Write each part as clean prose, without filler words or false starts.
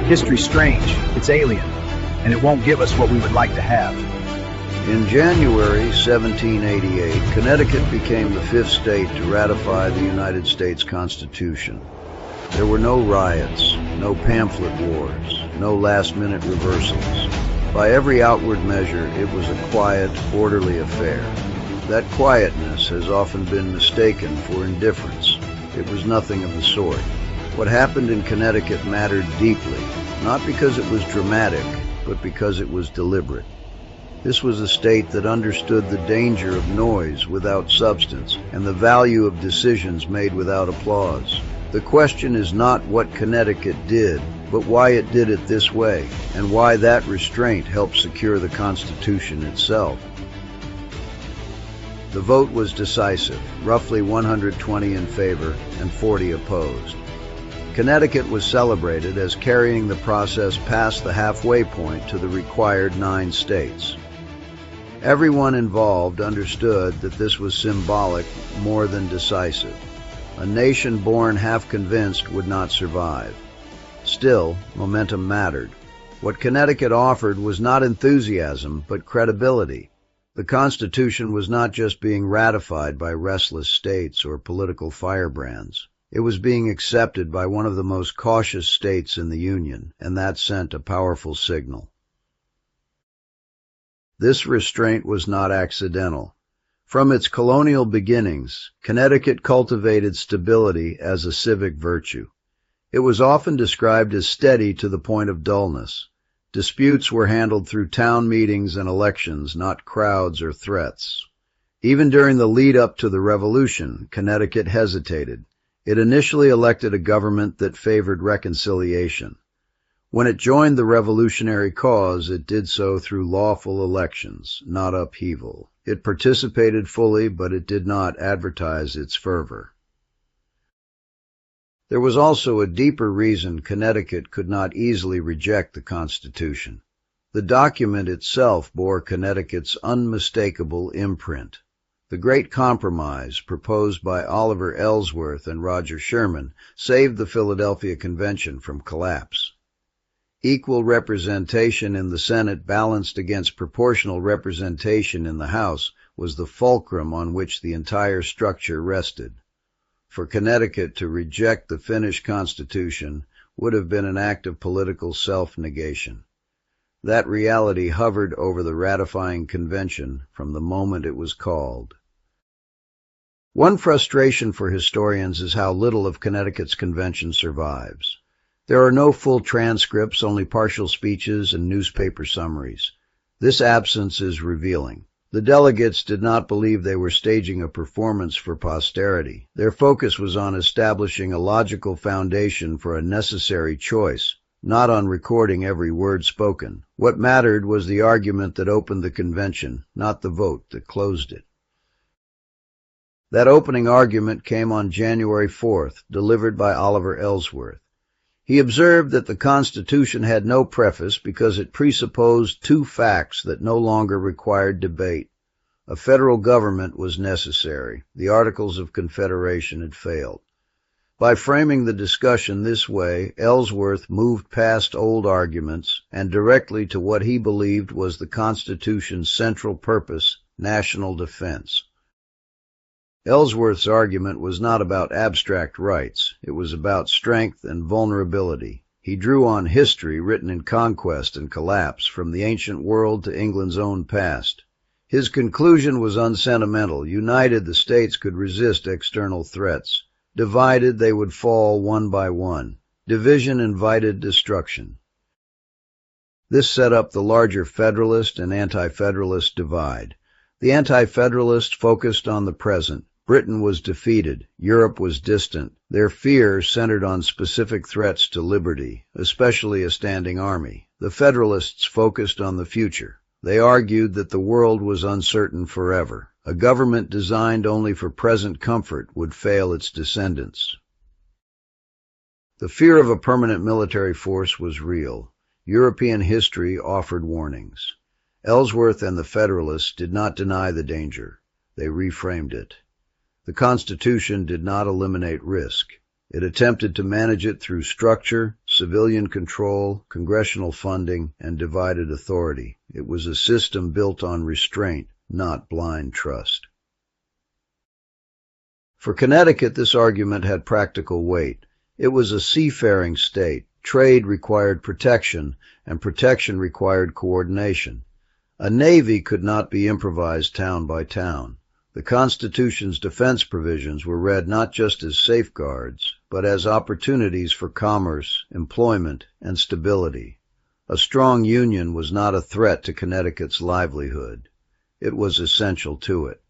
History's strange, it's alien, and it won't give us what we would like to have. In January 1788, Connecticut became the fifth state to ratify the United States Constitution. There were no riots, no pamphlet wars, no last-minute reversals. By every outward measure, it was a quiet, orderly affair. That quietness has often been mistaken for indifference. It was nothing of the sort. What happened in Connecticut mattered deeply, not because it was dramatic, but because it was deliberate. This was a state that understood the danger of noise without substance and the value of decisions made without applause. The question is not what Connecticut did, but why it did it this way, and why that restraint helped secure the Constitution itself. The vote was decisive, roughly 120 in favor and 40 opposed. Connecticut was celebrated as carrying the process past the halfway point to the required 9 states. Everyone involved understood that this was symbolic more than decisive. A nation born half convinced would not survive. Still, momentum mattered. What Connecticut offered was not enthusiasm, but credibility. The Constitution was not just being ratified by restless states or political firebrands. It was being accepted by one of the most cautious states in the Union, and that sent a powerful signal. This restraint was not accidental. From its colonial beginnings, Connecticut cultivated stability as a civic virtue. It was often described as steady to the point of dullness. Disputes were handled through town meetings and elections, not crowds or threats. Even during the lead-up to the Revolution, Connecticut hesitated. It initially elected a government that favored reconciliation. When it joined the revolutionary cause, it did so through lawful elections, not upheaval. It participated fully, but it did not advertise its fervor. There was also a deeper reason Connecticut could not easily reject the Constitution. The document itself bore Connecticut's unmistakable imprint. The Great Compromise, proposed by Oliver Ellsworth and Roger Sherman, saved the Philadelphia Convention from collapse. Equal representation in the Senate balanced against proportional representation in the House was the fulcrum on which the entire structure rested. For Connecticut to reject the Finnish Constitution would have been an act of political self-negation. That reality hovered over the ratifying convention from the moment it was called. One frustration for historians is how little of Connecticut's convention survives. There are no full transcripts, only partial speeches and newspaper summaries. This absence is revealing. The delegates did not believe they were staging a performance for posterity. Their focus was on establishing a logical foundation for a necessary choice, not on recording every word spoken. What mattered was the argument that opened the convention, not the vote that closed it. That opening argument came on January 4th, delivered by Oliver Ellsworth. He observed that the Constitution had no preface because it presupposed 2 facts that no longer required debate. A federal government was necessary. The Articles of Confederation had failed. By framing the discussion this way, Ellsworth moved past old arguments and directly to what he believed was the Constitution's central purpose, national defense. Ellsworth's argument was not about abstract rights. It was about strength and vulnerability. He drew on history written in conquest and collapse, from the ancient world to England's own past. His conclusion was unsentimental. United, the states could resist external threats. Divided, they would fall one by one. Division invited destruction. This set up the larger Federalist and Anti-Federalist divide. The Anti-Federalists focused on the present. Britain was defeated. Europe was distant. Their fear centered on specific threats to liberty, especially a standing army. The Federalists focused on the future. They argued that the world was uncertain forever. A government designed only for present comfort would fail its descendants. The fear of a permanent military force was real. European history offered warnings. Ellsworth and the Federalists did not deny the danger. They reframed it. The Constitution did not eliminate risk. It attempted to manage it through structure, civilian control, congressional funding, and divided authority. It was a system built on restraint, not blind trust. For Connecticut, this argument had practical weight. It was a seafaring state. Trade required protection, and protection required coordination. A navy could not be improvised town by town. The Constitution's defense provisions were read not just as safeguards, but as opportunities for commerce, employment, and stability. A strong union was not a threat to Connecticut's livelihood. It was essential to it.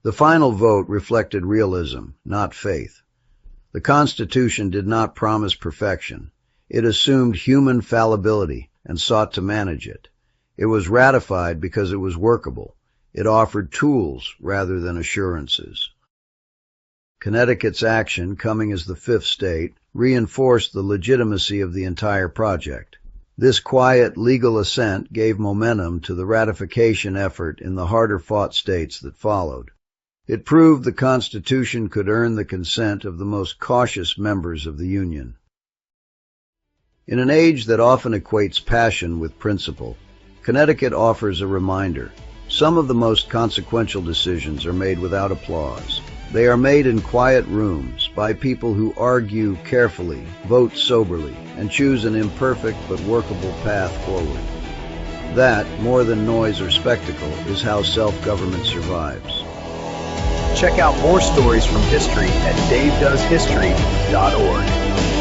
The final vote reflected realism, not faith. The Constitution did not promise perfection. It assumed human fallibility and sought to manage it. It was ratified because it was workable. It offered tools rather than assurances. Connecticut's action, coming as the fifth state, reinforced the legitimacy of the entire project. This quiet legal assent gave momentum to the ratification effort in the harder-fought states that followed. It proved the Constitution could earn the consent of the most cautious members of the Union. In an age that often equates passion with principle, Connecticut offers a reminder. Some of the most consequential decisions are made without applause. They are made in quiet rooms by people who argue carefully, vote soberly, and choose an imperfect but workable path forward. That, more than noise or spectacle, is how self-government survives. Check out more stories from history at davedoeshistory.org.